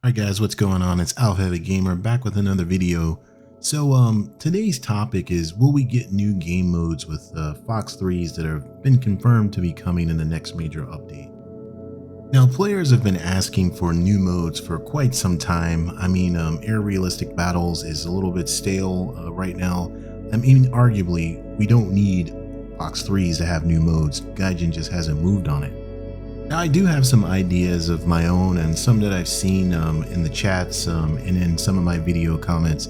Alright guys, what's going on? It's Hava Gamer back with another video. So today's topic is, will we get new game modes with Fox 3s that have been confirmed to be coming in the next major update? Now, players have been asking for new modes for quite some time. I mean, Air Realistic Battles is a little bit stale right now. I mean, arguably, we don't need Fox 3s to have new modes. Gaijin just hasn't moved on it. Now, I do have some ideas of my own and some that I've seen in the chats and in some of my video comments.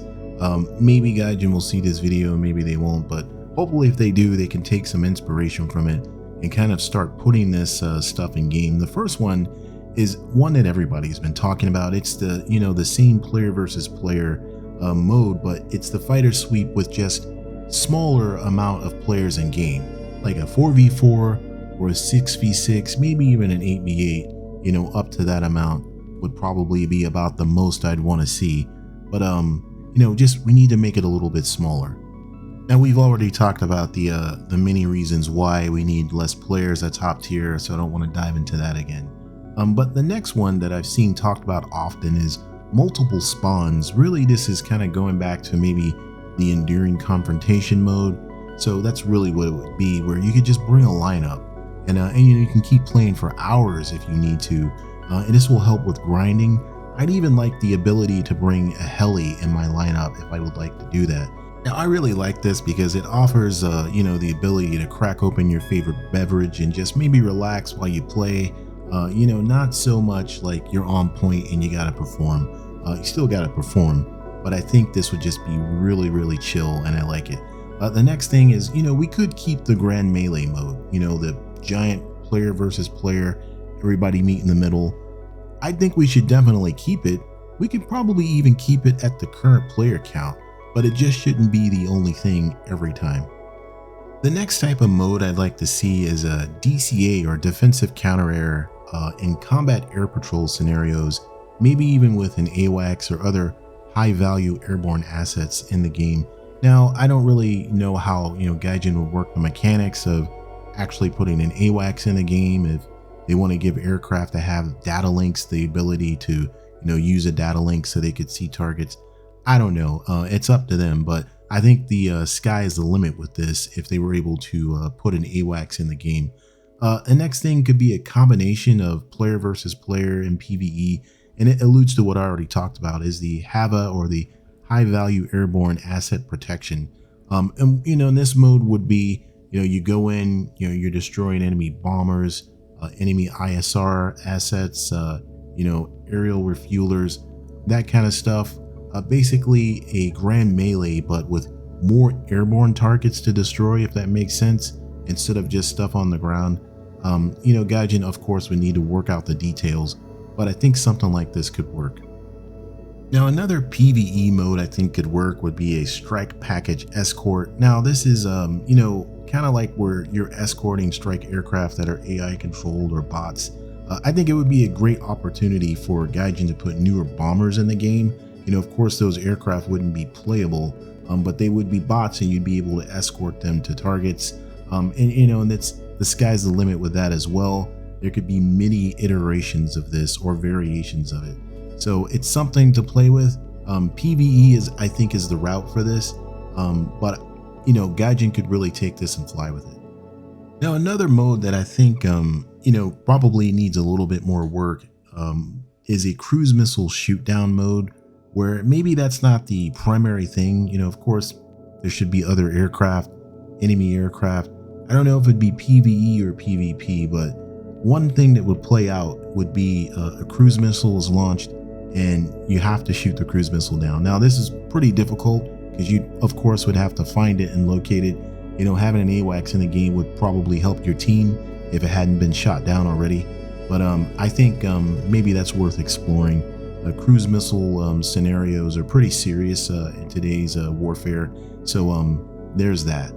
Maybe Gaijin will see this video, maybe they won't, but hopefully if they do, they can take some inspiration from it and kind of start putting this stuff in game. The first one is one that everybody's been talking about. It's the, the same player versus player mode, but it's the fighter sweep with just smaller amount of players in game, like a 4v4 or a 6v6, maybe even an 8v8, up to that amount would probably be about the most I'd want to see. But just we need to make it a little bit smaller. Now, we've already talked about the many reasons why we need less players at top tier, so I don't want to dive into that again. But the next one that I've seen talked about often is multiple spawns. Really, this is kind of going back to maybe the enduring confrontation mode. So that's really what it would be, where you could just bring a lineup and you can keep playing for hours if you need to. And this will help with grinding. I'd even like the ability to bring a heli in my lineup if I would like to do that. Now, I really like this because it offers, the ability to crack open your favorite beverage and just maybe relax while you play. Not so much like you're on point and you gotta perform. You still gotta perform, but I think this would just be really, really chill, and I like it. The next thing is, we could keep the grand melee mode, the giant player versus player, everybody meet in the middle. I think we should definitely keep it. We could probably even keep it at the current player count, but it just shouldn't be the only thing every time. The next type of mode I'd like to see is a DCA, or defensive counter air, in combat air patrol scenarios, maybe even with an AWACS or other high value airborne assets in the game. Now, I don't really know how Gaijin would work the mechanics of actually putting an AWACS in the game, if they want to give aircraft that have data links the ability to use a data link so they could see targets. I don't know, it's up to them, but I think the sky is the limit with this if they were able to put an AWACS in the game. The next thing could be a combination of player versus player in PvE, and it alludes to what I already talked about, is the Hava, or the high value airborne asset protection. And this mode would be, you go in, you're destroying enemy bombers, enemy ISR assets, aerial refuelers, that kind of stuff. Basically a grand melee, but with more airborne targets to destroy, if that makes sense, instead of just stuff on the ground. Gaijin, of course, would need to work out the details, but I think something like this could work. Now, another PvE mode I think could work would be a strike package escort. Now, this is, kind of like where you're escorting strike aircraft that are AI controlled or bots. I think it would be a great opportunity for Gaijin to put newer bombers in the game. Of course, those aircraft wouldn't be playable, but they would be bots, and you'd be able to escort them to targets. And that's, the sky's the limit with that as well. There could be many iterations of this or variations of it. So it's something to play with. PvE I think is the route for this, but Gaijin could really take this and fly with it. Now, another mode that I think probably needs a little bit more work is a cruise missile shootdown mode, where maybe that's not the primary thing. Of course there should be other aircraft, enemy aircraft. I don't know if it'd be PvE or PvP, but one thing that would play out would be a cruise missile is launched and you have to shoot the cruise missile down. Now, this is pretty difficult because you, of course, would have to find it and locate it. Having an AWACS in the game would probably help your team if it hadn't been shot down already. But I think maybe that's worth exploring. Cruise missile scenarios are pretty serious in today's warfare. So there's that.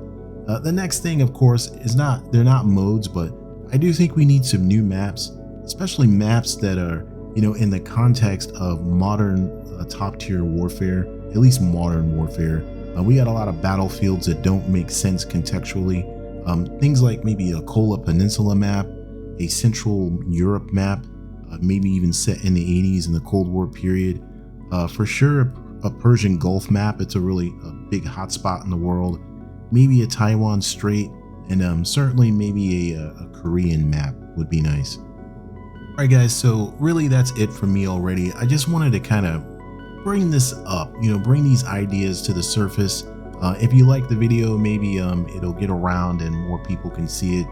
The next thing, of course, is they're not modes, but I do think we need some new maps, especially maps that are in the context of modern top tier warfare, at least modern warfare. We got a lot of battlefields that don't make sense contextually. Things like maybe a Kola Peninsula map, a Central Europe map, maybe even set in the 80s in the Cold War period. For sure, a Persian Gulf map. It's a really big hotspot in the world. Maybe a Taiwan Strait, and certainly maybe a Korean map would be nice. All right, guys. So really, that's it for me already. I just wanted to kind of bring this up, bring these ideas to the surface. If you like the video, maybe it'll get around and more people can see it.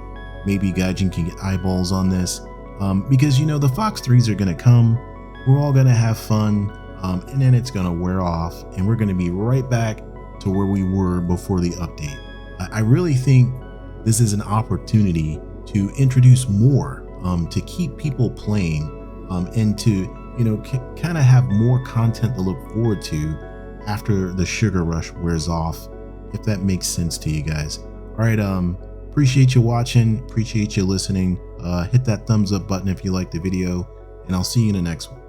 Maybe Gaijin can get eyeballs on this, because the Fox 3s are going to come. We're all going to have fun, and then it's going to wear off, and we're going to be right back to where we were before the update. I really think this is an opportunity to introduce more, to keep people playing, and to kind of have more content to look forward to after the sugar rush wears off, if that makes sense to you guys. All right, appreciate you watching, appreciate you listening. Hit that thumbs up button if you like the video, and I'll see you in the next one.